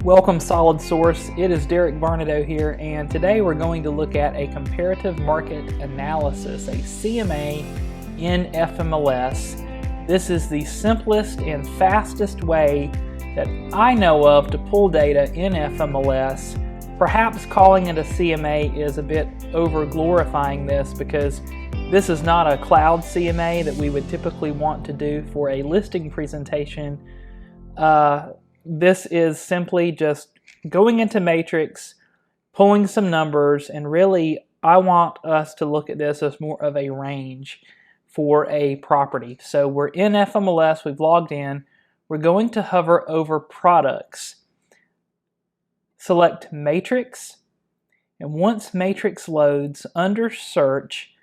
Welcome Solid Source, it is Derek Varnadoe here, and today we're going to look at a Comparative Market Analysis, a CMA in FMLS. This is the simplest and fastest way that I know of to pull data in FMLS. Perhaps calling it a CMA is a bit over glorifying this because this is not a cloud CMA that we would typically want to do for a listing presentation. This is simply just going into Matrix, pulling some numbers, and really I want us to look at this as more of a range for a property. So we're in FMLS, we've logged in, we're going to hover over products, select Matrix, and once Matrix loads, under search,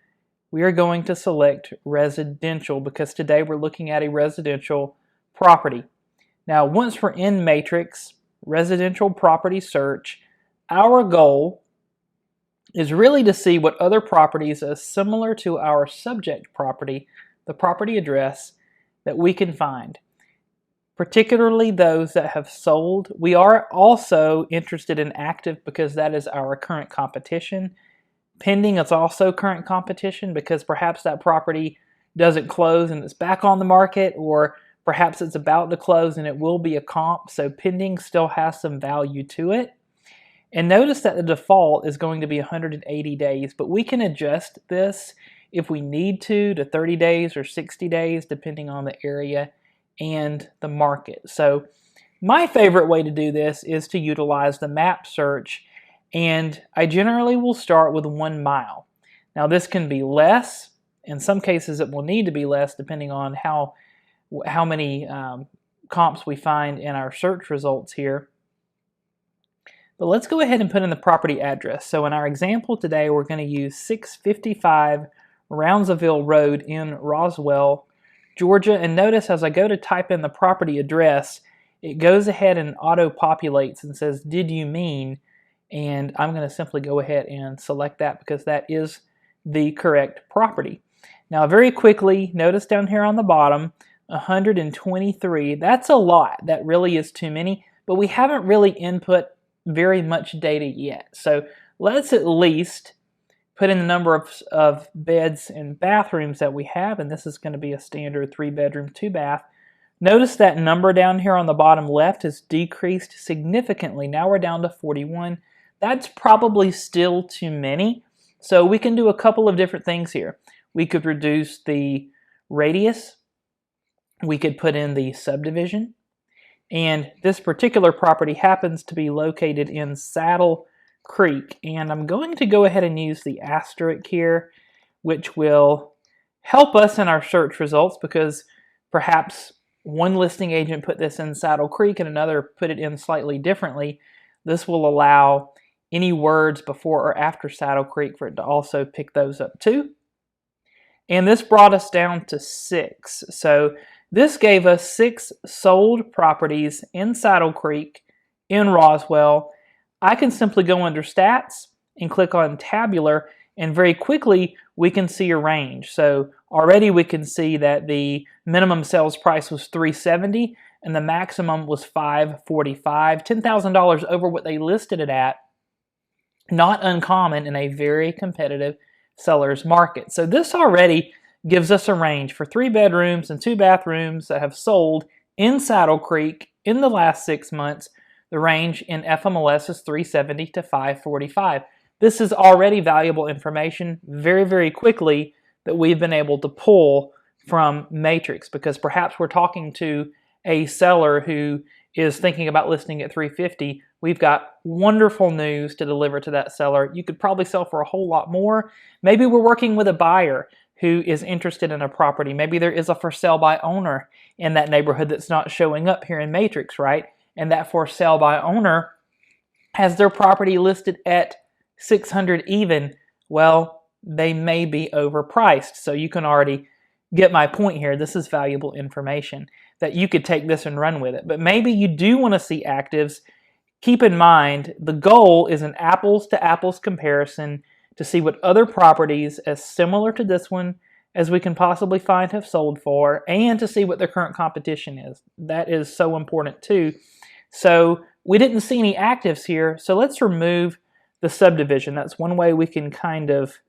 we are going to select residential because today we're looking at a residential property. Now, once we're in Matrix, residential property search, our goal is really to see what other properties are similar to our subject property, the property address, that we can find, particularly those that have sold. We are also interested in active because that is our current competition. Pending is also current competition because perhaps that property doesn't close and it's back on the market, or perhaps it's about to close and it will be a comp, so pending still has some value to it. And notice that the default is going to be 180 days, but we can adjust this if we need to 30 days or 60 days, depending on the area and the market. So my favorite way to do this is to utilize the map search, and I generally will start with 1 mile. Now this can be less. In some cases it will need to be less depending on how many comps we find in our search results here. But let's go ahead and put in the property address. So in our example today, we're going to use 655 Roundsville Road in Roswell, Georgia. And notice as I go to type in the property address, it goes ahead and auto-populates and says, "Did you mean?" And I'm going to simply go ahead and select that because that is the correct property. Now very quickly, notice down here on the bottom, 123, that's a lot. That really is too many, but we haven't really input very much data yet. So let's at least put in the number of beds and bathrooms that we have, and this is going to be a standard 3-bedroom, 2-bath. Notice that number down here on the bottom left has decreased significantly. Now we're down to 41. That's probably still too many, so we can do a couple of different things here. We could reduce the radius. We could put in the subdivision, and this particular property happens to be located in Saddle Creek, and I'm going to go ahead and use the asterisk here, which will help us in our search results because perhaps one listing agent put this in Saddle Creek and another put it in slightly differently. This will allow any words before or after Saddle Creek for it to also pick those up too. And this brought us down to 6. So this gave us 6 sold properties in Saddle Creek, in Roswell. I can simply go under Stats and click on Tabular, and very quickly we can see a range. So already we can see that the minimum sales price was $370 and the maximum was $545, $10,000 over what they listed it at. Not uncommon in a very competitive seller's market. So this already gives us a range for 3 bedrooms and 2 bathrooms that have sold in Saddle Creek in the last 6 months. The range in FMLS is $370 to $545. This is already valuable information very, very quickly that we've been able to pull from Matrix, because perhaps we're talking to a seller who is thinking about listing at $350. We've got wonderful news to deliver to that seller. You could probably sell for a whole lot more. Maybe we're working with a buyer who is interested in a property. Maybe there is a for sale by owner in that neighborhood that's not showing up here in Matrix, right? And that for sale by owner has their property listed at $600 even. Well, they may be overpriced. So you can already get my point here. This is valuable information that you could take this and run with it. But maybe you do want to see actives. Keep in mind, the goal is an apples to apples comparison to see what other properties as similar to this one as we can possibly find have sold for, and to see what their current competition is. That is so important too. So we didn't see any actives here, so let's remove the subdivision. That's one way we can kind of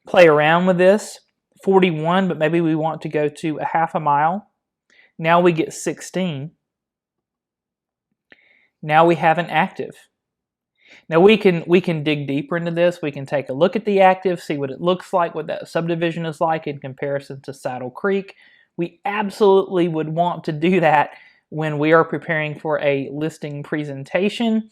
play around with this. 41, but maybe we want to go to a half a mile. Now we get 16. Now we have an active. Now we can dig deeper into this. We can take a look at the active, see what it looks like, what that subdivision is like in comparison to Saddle Creek. We absolutely would want to do that when we are preparing for a listing presentation,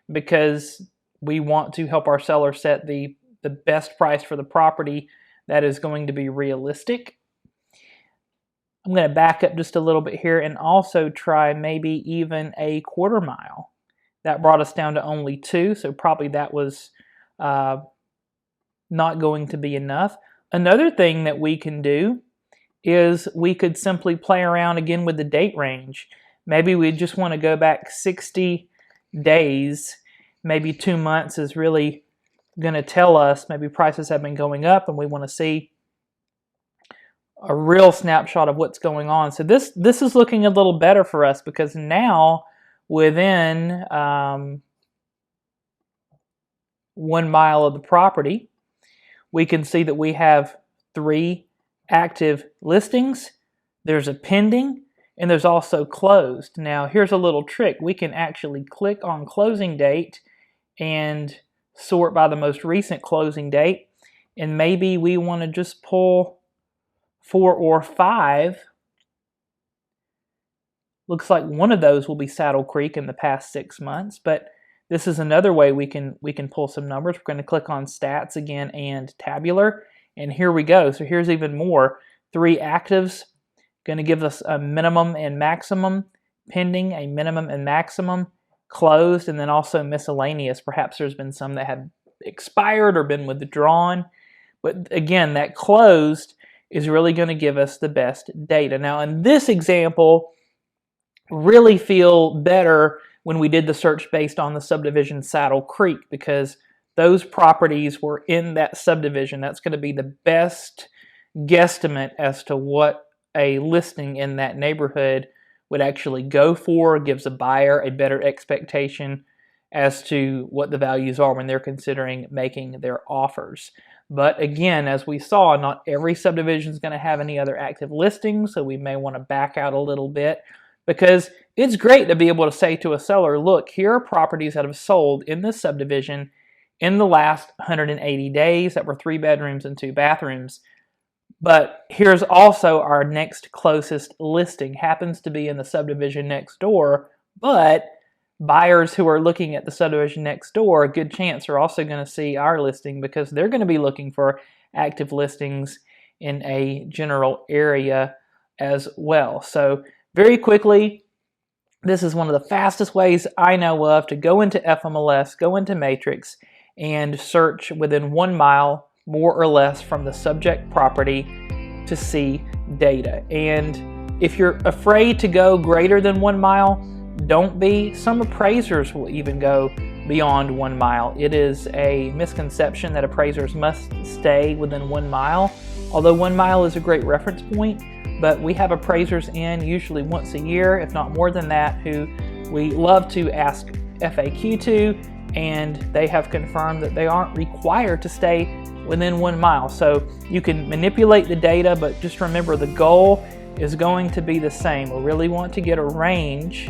because we want to help our seller set the best price for the property that is going to be realistic. I'm going to back up just a little bit here and also try maybe even a quarter mile. That brought us down to only 2, so probably that was not going to be enough. Another thing that we can do is we could simply play around again with the date range. Maybe we just want to go back 60 days. Maybe 2 months is really going to tell us maybe prices have been going up and we want to see a real snapshot of what's going on. So this is looking a little better for us, because now within 1 mile of the property, we can see that we have 3 active listings. There's a pending, and there's also closed. Now here's a little trick. We can actually click on closing date and sort by the most recent closing date, and maybe we want to just pull 4 or 5. Looks like one of those will be Saddle Creek in the past 6 months, but this is another way we can pull some numbers. We're going to click on stats again and tabular, and here we go. So here's even more. 3 actives, going to give us a minimum and maximum, pending, a minimum and maximum, closed, and then also miscellaneous. Perhaps there's been some that have expired or been withdrawn. But again, that closed is really going to give us the best data. Now in this example, really feel better when we did the search based on the subdivision Saddle Creek, because those properties were in that subdivision. That's going to be the best guesstimate as to what a listing in that neighborhood would actually go for. Gives a buyer a better expectation as to what the values are when they're considering making their offers. But again, as we saw, not every subdivision is going to have any other active listings, so we may want to back out a little bit, because it's great to be able to say to a seller, look, here are properties that have sold in this subdivision in the last 180 days that were 3 bedrooms and 2 bathrooms. But here's also our next closest listing. Happens to be in the subdivision next door, but buyers who are looking at the subdivision next door, a good chance are also going to see our listing, because they're going to be looking for active listings in a general area as well. So very quickly, this is one of the fastest ways I know of to go into FMLS, go into Matrix, and search within 1 mile, more or less, from the subject property to see data. And if you're afraid to go greater than 1 mile, don't be. Some appraisers will even go beyond 1 mile. It is a misconception that appraisers must stay within 1 mile, although 1 mile is a great reference point. But we have appraisers in usually once a year, if not more than that, who we love to ask FAQ to, and they have confirmed that they aren't required to stay within 1 mile. So you can manipulate the data, but just remember the goal is going to be the same. We really want to get a range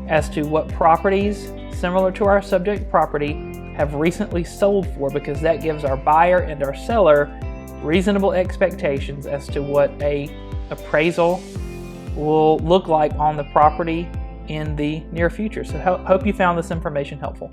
as to what properties similar to our subject property have recently sold for, because that gives our buyer and our seller reasonable expectations as to what a appraisal will look like on the property in the near future. So hope you found this information helpful.